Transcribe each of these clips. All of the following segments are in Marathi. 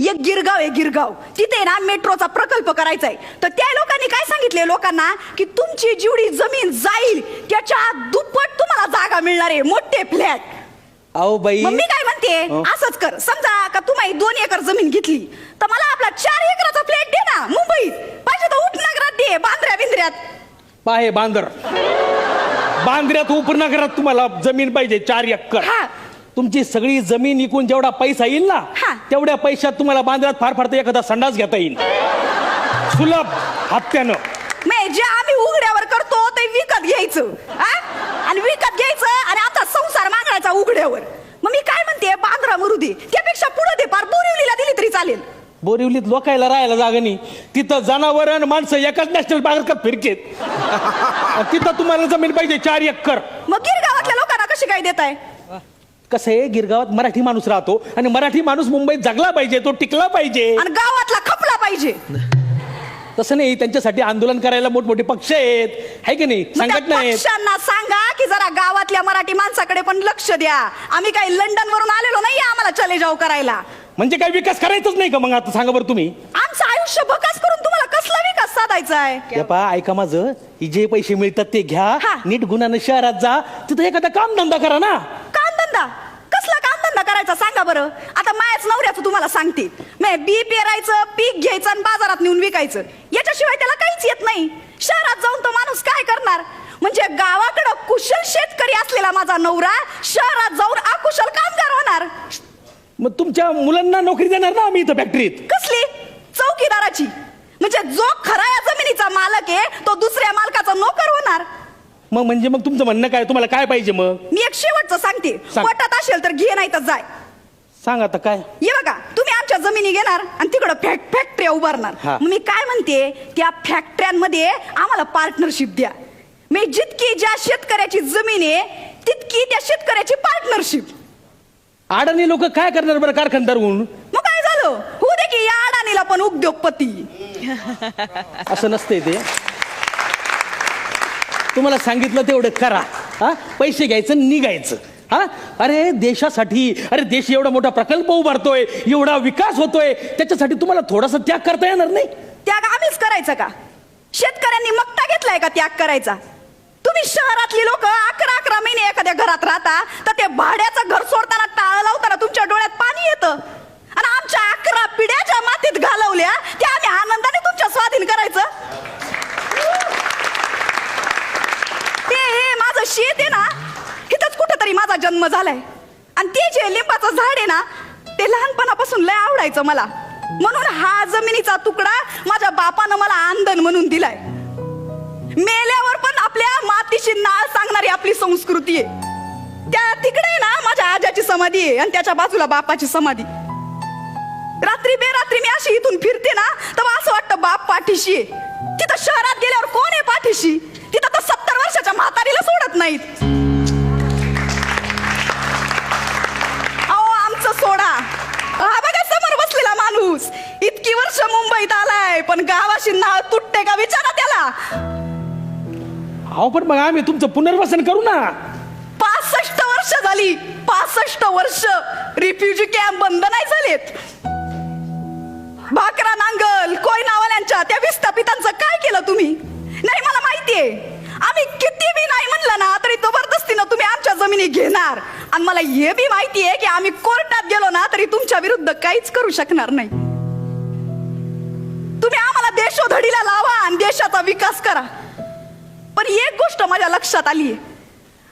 एक गिरगाव आहे गिरगाव, तिथे ना मेट्रोचा प्रकल्प करायचा आहे. तर त्या लोकांनी काय सांगितले लोकांना की तुमची जेवढी जमीन जाईल त्याच्या दुप्पट तुम्हाला जागा मिळणार आहे, मोठे फ्लॅट. अहो बाई, मग मी काय म्हणते, असंच कर. समजा का तुम्ही 2 एकर जमीन घेतली तर मला आपला 4 एकराचा फ्लॅट दे ना मुंबईत, पाहिजे तर उपनगरात दे, बांद्र्या बिंद्र्यात. पाहे बांद्र्यात उपनगरात तुम्हाला जमीन पाहिजे 4 एकर. तुमची सगळी जमीन विकून जेवढा पैसा येईल ना तेवढ्या पैशात तुम्हाला बांद्र्यात फार फार तर एखादा संडास घेता येईल सुलभ हप्त्यानं. जे आम्ही उघड्यावर करतो ते विकत घ्यायचं आणि विकत घ्यायचं आणि आता संसार मागायचा उघड्यावर. मग मी काय म्हणते, बांद्रा मरू दे, त्यापेक्षा पुढे दे, पार बोरिवलीला दिली तरी चालेल. बोरिवलीत लोकायला राहायला जागा नाही, तिथं जनावर आणि माणसं एकाच नॅशनल पार्कात फिरकेत. तिथं तुम्हाला जमीन पाहिजे 4 एकर. मग गिरगावातल्या लोकांना कशी काय देताय? कसं आहे, गिरगावात मराठी माणूस राहतो आणि मराठी माणूस मुंबईत जगला पाहिजे, तो टिकला पाहिजे आणि गावातला खपला पाहिजे. तसं नाही, त्यांच्यासाठी आंदोलन करायला मोठमोठे पक्ष आहेत, आहे की नाही, संघटना आहेत. पक्षांना सांगा की जरा गावातल्या मराठी माणसाकडे पण लक्ष द्या. आम्ही काही लंडन वरून आलेलो नाही आम्हाला चले जाऊ करायला. म्हणजे काय विकास करायचाच नाही का मग? आता सांगा बरं तुम्ही. आमचं आयुष्य बकास करून तुम्हाला कसला विकास साधायचा आहे? ऐका माझं, जे पैसे मिळतात ते घ्या, नीट गुणानं शहरात जा, तिथं एखादा कामधंदा करा ना. कामधंदा? कसला कामधंदा करायचा सांगा बरं. आता मायाच नवऱ्याचं तुम्हाला सांगते, बी पेरायचं, पीक घ्यायचं आणि बाजारात नेऊन विकायचं, याच्याशिवाय त्याला काहीच येत नाही. शहरात जाऊन तो माणूस काय करणार? म्हणजे गावाकडं कुशल शेतकरी असलेला माझा नवरा शहरात जाऊन अकुशल कामगार होणार. मग तुमच्या मुलांना नोकरी देणार ना आम्ही इथं फॅक्टरीत? कसली? चौकीदाराची. म्हणजे जो खरा या जमिनीचा मालक आहे तो दुसऱ्या मालकाचा नोकर होणार. मग म्हणजे मग तुमचं म्हणणं काय? तुम्हाला काय पाहिजे मग? मी एक शेवटचं सांगते, पोटात असेल तर घे, नाही तर जाय. सांग आता काय. ये बघा, तुम्ही आमच्या जमिनी घेणार आणि तिकडं फॅक्टऱ्या उभारणार. मी काय म्हणते, त्या फॅक्टऱ्यांमध्ये आम्हाला पार्टनरशिप द्या. मी जितकी ज्या शेतकऱ्याची जमीन आहे तितकी त्या शेतकऱ्याची पार्टनरशिप. अडाणी लोक काय करणार बरं कारखानदार होऊन? मग काय झालं, होऊ दे की या अडाणीला पण उद्योगपती. असं नसतंय ते. तुम्हाला सांगितलं तेवढं करा. पैसे घ्यायचं, निघायचं. अरे देशासाठी, अरे देश एवढा मोठा प्रकल्प उभारतोय, एवढा विकास होतोय, त्याच्यासाठी तुम्हाला थोडासा त्याग करता येणार नाही? त्याग आम्हीच करायचा का? शेतकऱ्यांनी मक्ता घेतलाय का त्याग करायचा? तुम्ही शहरातली लोक 11 महिने एखाद्या घरात राहता तर ते भाड्याचं घर सोडताना, टाळ लावताना तुमच्या डोळ्यात पाणी येतं. आणि आमच्या 11 पिढ्या ज्या मातीत घालवल्या त्या आम्ही आनंदाने तुमच्या स्वाधीन करायचं. ते माझं शेत आहे ना, इथंच कुठंतरी माझा जन्म झालाय. आणि ते जे लिंबाचं झाड आहे ना, ते लहानपणापासून लय आवडायचं मला. म्हणून हा जमिनीचा तुकडा माझ्या बापानं मला आंदण म्हणून दिलाय. मेल्यावर पण आपल्या मातीशी नाळ सांगणारी आपली संस्कृती आहे. त्या तिकडे ना माझ्या आजाची समाधी आहे आणि त्याच्या बाजूला बापाची समाधी. रात्री बेरात्री मी अशी इथून फिरते ना तेव्हा असं वाटतं बाप पाठीशी आहे. तिथं शहरात गेल्यावर कोण आहे पाठीशी? तिथं तर 70 वर्षाच्या म्हातारीला सोडत नाहीत. अहो आमचं सोडा, हा बघा समोर बसलेला माणूस इतकी वर्ष मुंबईत आलाय पण गावाशी नाळ तुटते का विचारा त्याला. अहो पण मग आम्ही तुमचं पुनर्वसन करू ना. 65 वर्ष झाली, 65 वर्ष रिफ्युजी कॅम्प बंद नाही झालेत. भाकरा नांगल कोय नावाल्यांच्या त्या विस्थापितांचं काय केलं तुम्ही? नाही मला माहितीये, आम्ही किती बी नाही म्हणलं ना तरी जबरदस्तीनं तुम्ही आमच्या जमिनी घेणार. आणि मला हे बी माहितीये की आम्ही कोर्टात गेलो ना तरी तुमच्या विरुद्ध काहीच करू शकणार नाही. तुम्ही आम्हाला देशोधडीला लावा आणि देशाचा विकास करा. पण एक गोष्ट माझ्या लक्षात आलीये,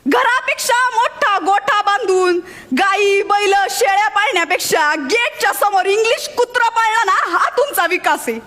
घरापेक्षा मोठा गोठा बांधून गाई बैल शेळ्या पाळण्यापेक्षा गेटच्या समोर इंग्लिश कुत्रा पाळणं ना हा तुमचा विकास आहे.